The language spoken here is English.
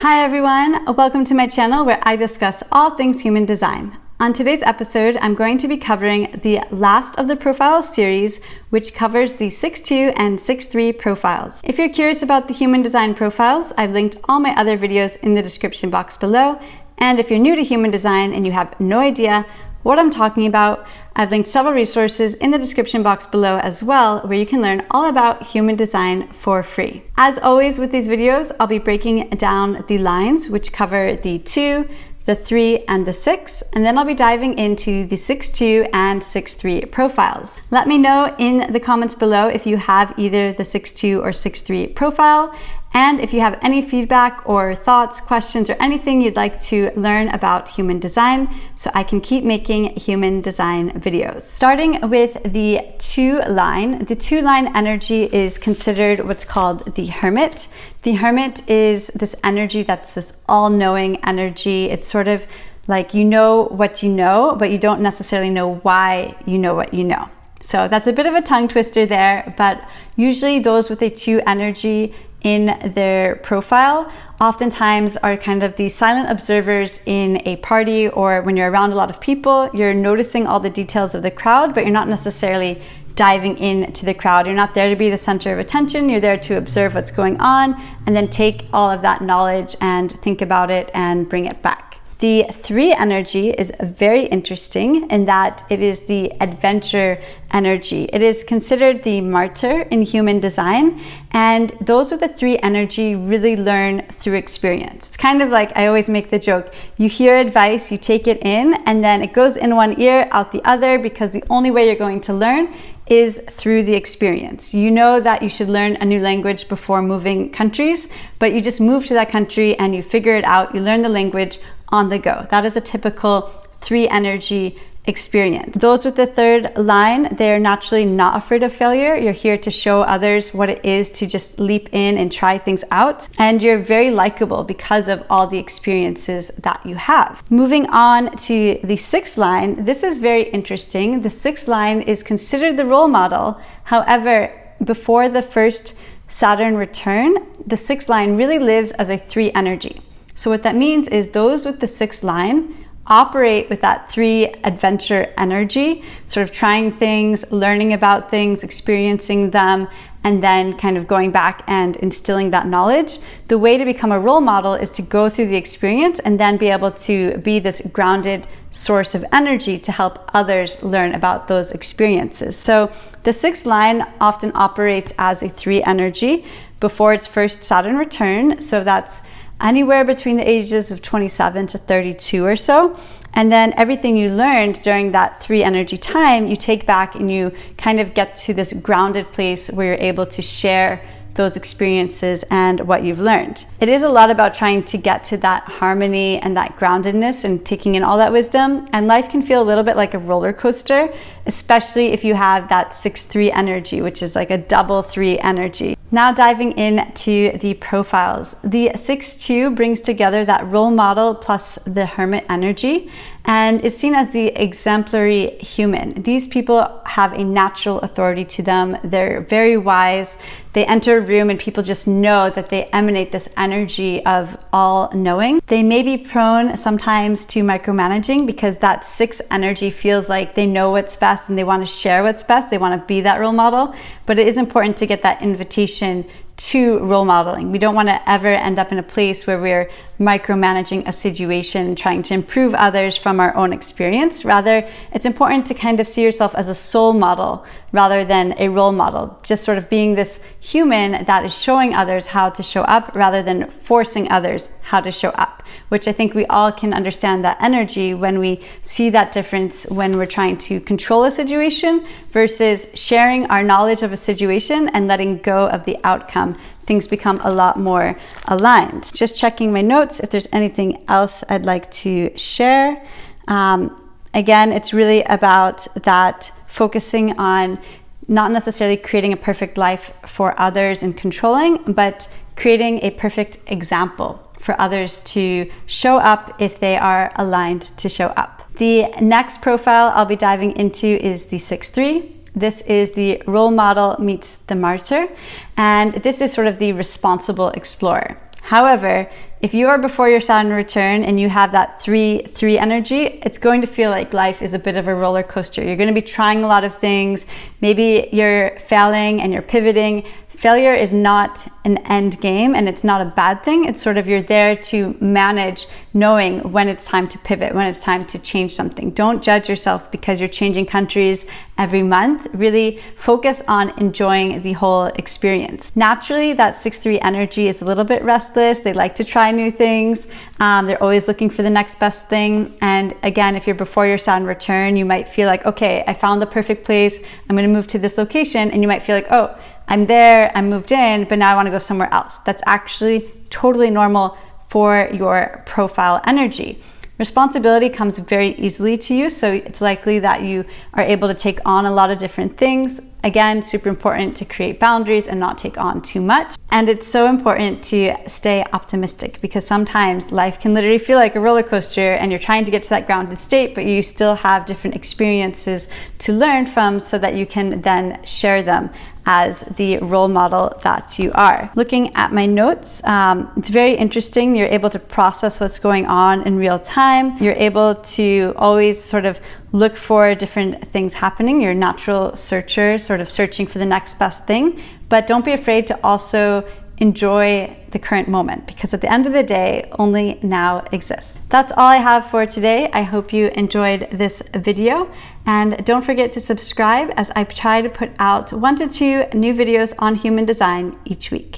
Hi everyone, welcome to my channel where I discuss all things human design. On today's episode, I'm going to be covering the last of the profile series, which covers the 6-2 and 6-3 profiles. If you're curious about the human design profiles, I've linked all my other videos in the description box below. And if you're new to human design and you have no idea what I'm talking about, I've linked several resources in the description box below as well, where you can learn all about human design for free. As always with these videos, I'll be breaking down the lines, which cover the 2, the 3, and the 6, and then I'll be diving into the 6-2 and 6-3 profiles. Let me know in the comments below if you have either the 6-2 or 6-3 profile, and if you have any feedback or thoughts, questions, or anything you'd like to learn about human design so I can keep making human design videos. Starting with the 2 line, the 2 line energy is considered what's called the hermit. The hermit is this energy that's this all-knowing energy. It's sort of like you know what you know, but you don't necessarily know why you know what you know. So that's a bit of a tongue twister there, but usually those with a 2 energy in their profile oftentimes are kind of the silent observers in a party, or when you're around a lot of people, you're noticing all the details of the crowd, but you're not necessarily diving into the crowd. You're not there to be the center of attention. You're there to observe what's going on and then take all of that knowledge and think about it and bring it back. The 3 energy is very interesting in that it is the adventure energy. It is considered the martyr in human design, and those with the 3 energy really learn through experience. It's kind of like, I always make the joke, you hear advice, you take it in, and then it goes in one ear, out the other, because the only way you're going to learn is through the experience. You know that you should learn a new language before moving countries, but you just move to that country and you figure it out, you learn the language on the go. That is a typical 3 energy experience. Those with the 3rd line, they're naturally not afraid of failure. You're here to show others what it is to just leap in and try things out. And you're very likable because of all the experiences that you have. Moving on to the 6th line, this is very interesting. The 6th line is considered the role model. However, before the first Saturn return, the 6th line really lives as a 3 energy. So what that means is those with the 6th line operate with that 3 adventure energy, sort of trying things, learning about things, experiencing them, and then kind of going back and instilling that knowledge. The way to become a role model is to go through the experience and then be able to be this grounded source of energy to help others learn about those experiences. So the 6th line often operates as a 3 energy before its first Saturn return. So that's anywhere between the ages of 27 to 32 or so. And then everything you learned during that 3 energy time, you take back and you kind of get to this grounded place where you're able to share those experiences and what you've learned. It is a lot about trying to get to that harmony and that groundedness and taking in all that wisdom. And life can feel a little bit like a roller coaster, especially if you have that 6-3 energy, which is like a double 3 energy. Now diving into the profiles. The 6-2 brings together that role model plus the hermit energy and is seen as the exemplary human. These people have a natural authority to them. They're very wise. They enter a room and people just know that they emanate this energy of all-knowing. They may be prone sometimes to micromanaging because that 6 energy feels like they know what's best and they want to share what's best. They want to be that role model, but it is important to get that invitation to role modeling. We don't want to ever end up in a place where we're micromanaging a situation, trying to improve others from our own experience. Rather, it's important to kind of see yourself as a soul model rather than a role model. Just sort of being this human that is showing others how to show up rather than forcing others how to show up, which I think we all can understand that energy when we see that difference when we're trying to control a situation versus sharing our knowledge of a situation and letting go of the outcome. Things become a lot more aligned. Just checking my notes if there's anything else I'd like to share. Again, it's really about that focusing on not necessarily creating a perfect life for others and controlling, but creating a perfect example for others to show up if they are aligned to show up. The next profile I'll be diving into is the 6-3. This is the role model meets the martyr, and this is sort of the responsible explorer. However, if you are before your Saturn return and you have that 3-3 energy, it's going to feel like life is a bit of a roller coaster. You're going to be trying a lot of things. Maybe you're failing and you're pivoting. Failure is not an end game, and it's not a bad thing. It's sort of you're there to manage knowing when it's time to pivot, when it's time to change something. Don't judge yourself because you're changing countries every month. Really focus on enjoying the whole experience. Naturally, that 6-3 energy is a little bit restless. They like to try new things. They're always looking for the next best thing. And again, if you're before your Saturn return, you might feel like, okay, I found the perfect place. I'm going to move to this location. And you might feel like, oh, I'm there, I'm moved in, but now I want to go somewhere else. That's actually totally normal for your profile energy. Responsibility comes very easily to you, so it's likely that you are able to take on a lot of different things. Again, super important to create boundaries and not take on too much. And it's so important to stay optimistic, because sometimes life can literally feel like a roller coaster and you're trying to get to that grounded state, but you still have different experiences to learn from so that you can then share them as the role model that you are. Looking at my notes, it's very interesting. You're able to process what's going on in real time. You're able to always sort of look for different things happening. You're a natural searcher, sort of searching for the next best thing, but don't be afraid to also enjoy the current moment, because at the end of the day, only now exists. That's all I have for today. I hope you enjoyed this video, and don't forget to subscribe as I try to put out 1 to 2 new videos on human design each week.